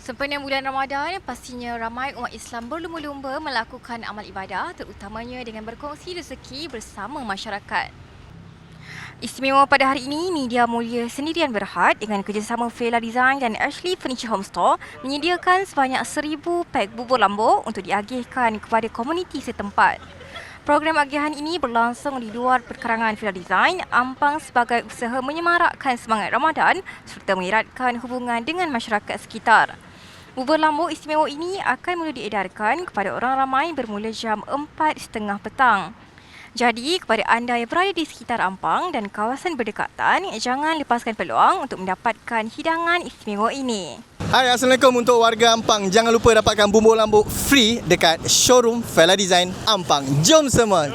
Sempena bulan Ramadan, pastinya ramai umat Islam berlumba-lumba melakukan amal ibadah, terutamanya dengan berkongsi rezeki bersama masyarakat. Istimewa pada hari ini, Media Mulia Sendirian Berhad dengan kerjasama Fela Design dan Ashley Furniture Home Store menyediakan sebanyak 1,000 pak bubur lambuk untuk diagihkan kepada komuniti setempat. Program agihan ini berlangsung di luar perkarangan Fela Design, Ampang sebagai usaha menyemarakkan semangat Ramadan serta mengeratkan hubungan dengan masyarakat sekitar. Bubur lambuk istimewa ini akan mula diedarkan kepada orang ramai bermula jam 4.30 petang. Jadi, kepada anda yang berada di sekitar Ampang dan kawasan berdekatan, jangan lepaskan peluang untuk mendapatkan hidangan istimewa ini. Hai, Assalamualaikum untuk warga Ampang. Jangan lupa dapatkan bubur lambuk free dekat showroom Fela Design Ampang. Jom semua.